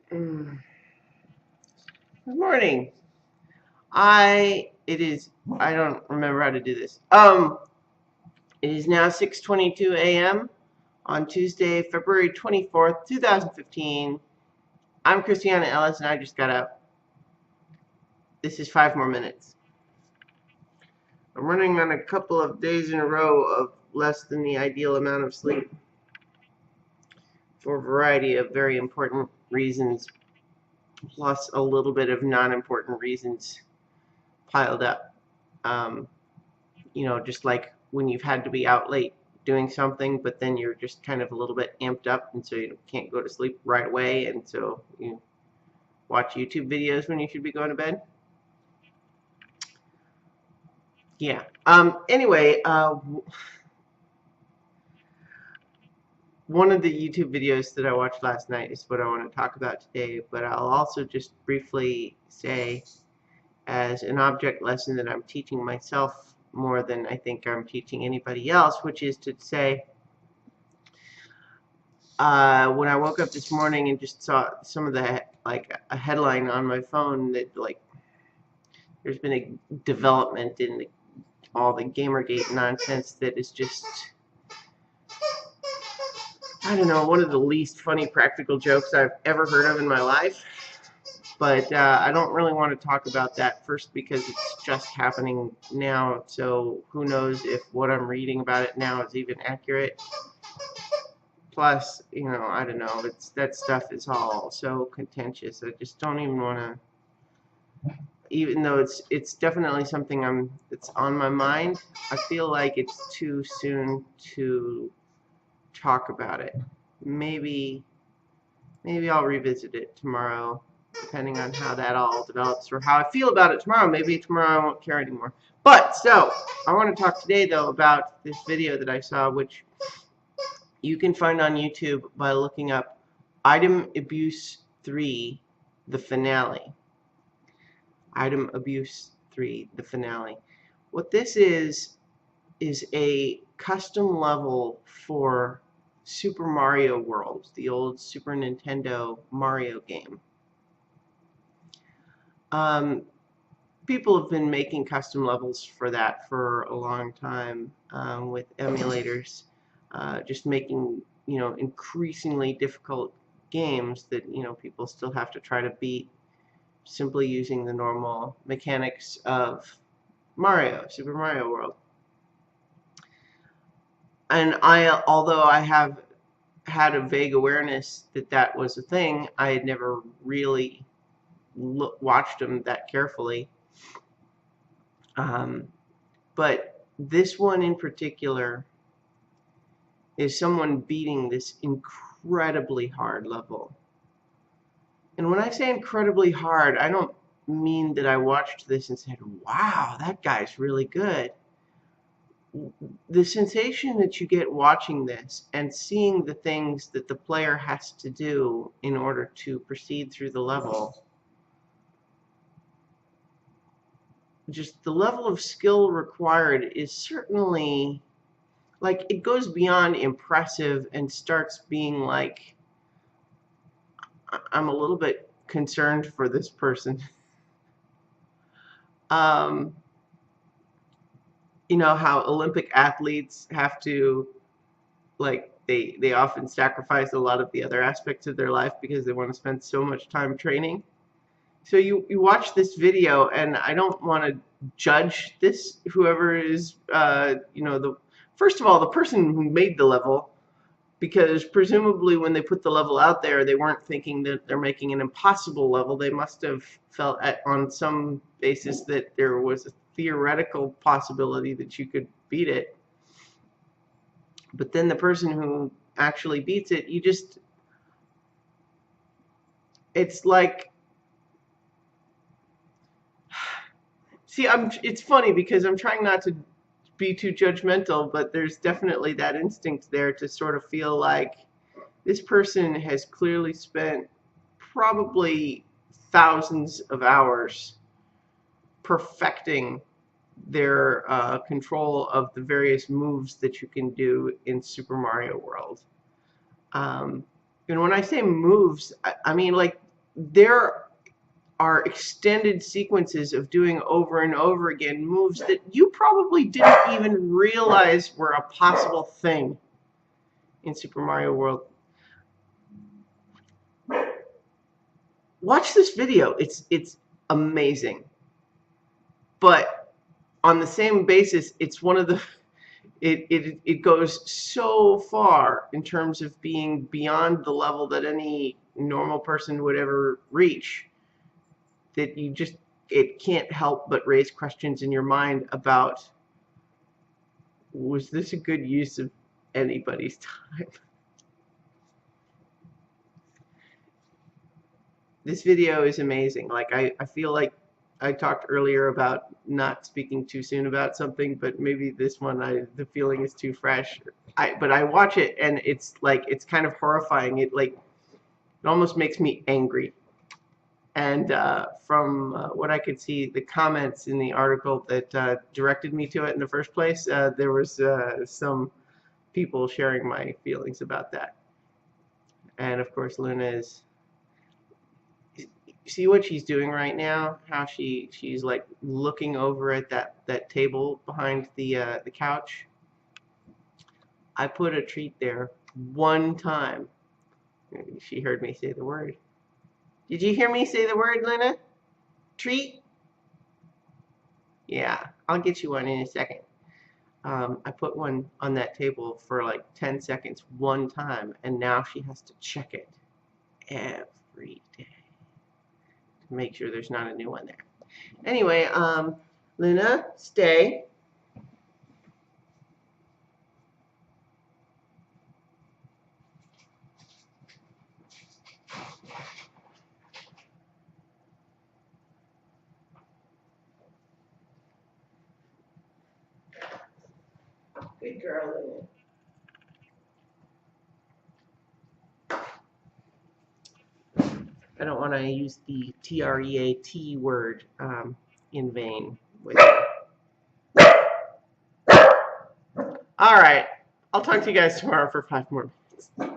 Good morning. I don't remember how to do this. It is now 6:22 a.m. on Tuesday, February 24th, 2015. I'm Christiana Ellis and I just got up. This is 5 more minutes. I'm running on a couple of days in a row of less than the ideal amount of sleep for a variety of very important reasons, plus a little bit of non-important reasons piled up. Just like when you've had to be out late doing something, but then you're just kind of a little bit amped up, and so you can't go to sleep right away, and so you watch YouTube videos when you should be going to bed. Yeah. Anyway, one of the YouTube videos that I watched last night is what I want to talk about today, but I'll also just briefly say, as an object lesson that I'm teaching myself more than I think I'm teaching anybody else, which is to say, when I woke up this morning and just saw some of the, a headline on my phone that, there's been a development in all the Gamergate nonsense that is just, I don't know, one of the least funny practical jokes I've ever heard of in my life. But I don't really want to talk about that first because it's just happening now, so who knows if what I'm reading about it now is even accurate. Plus, I don't know, that stuff is all so contentious. I just don't even want to, even though it's definitely something that's on my mind, I feel like it's too soon to talk about it. Maybe I'll revisit it tomorrow, depending on how that all develops or how I feel about it tomorrow. Maybe tomorrow I won't care anymore. But, so, I want to talk today, though, about this video that I saw, which you can find on YouTube by looking up Item Abuse 3, the finale. Item Abuse 3, the finale. What this is a custom level for Super Mario World, the old Super Nintendo Mario game. People have been making custom levels for that for a long time with emulators, just making increasingly difficult games that people still have to try to beat simply using the normal mechanics of Super Mario World. And although I have had a vague awareness that that was a thing, I had never really watched them that carefully. But this one in particular is someone beating this incredibly hard level. And when I say incredibly hard, I don't mean that I watched this and said, wow, that guy's really good. The sensation that you get watching this and seeing the things that the player has to do in order to proceed through the level, just the level of skill required is certainly, it goes beyond impressive and starts being like, I'm a little bit concerned for this person. You know how Olympic athletes have to, they often sacrifice a lot of the other aspects of their life because they want to spend so much time training. So you watch this video, and I don't want to judge this, whoever is, first of all, the person who made the level, because presumably when they put the level out there, they weren't thinking that they're making an impossible level. They must have felt on some basis that there was a theoretical possibility that you could beat it. But then the person who actually beats it, it's like, see, it's funny because I'm trying not to be too judgmental, but there's definitely that instinct there to sort of feel like this person has clearly spent probably thousands of hours perfecting their control of the various moves that you can do in Super Mario World. And when I say moves, I mean, like, there are extended sequences of doing over and over again moves that you probably didn't even realize were a possible thing in Super Mario World. Watch this video. It's amazing. But on the same basis, it's one of the it goes so far in terms of being beyond the level that any normal person would ever reach, that it can't help but raise questions in your mind about, was this a good use of anybody's time? This video is amazing. Like, I feel like I talked earlier about not speaking too soon about something, but maybe this one, the feeling is too fresh. But I watch it and it's like, it's kind of horrifying. It almost makes me angry. And from what I could see, the comments in the article that directed me to it in the first place, there was some people sharing my feelings about that. And of course, Luna is. See what she's doing right now? How she's like looking over at that table behind the couch. I put a treat there one time. She heard me say the word. Did you hear me say the word, Luna? Treat? Yeah, I'll get you one in a second. I put one on that table for like 10 seconds one time, and now she has to check it every day to make sure there's not a new one there. Anyway, Luna, stay. Good girl, Luna. I don't want to use the TREAT word in vain with you. All right. I'll talk to you guys tomorrow for 5 more minutes.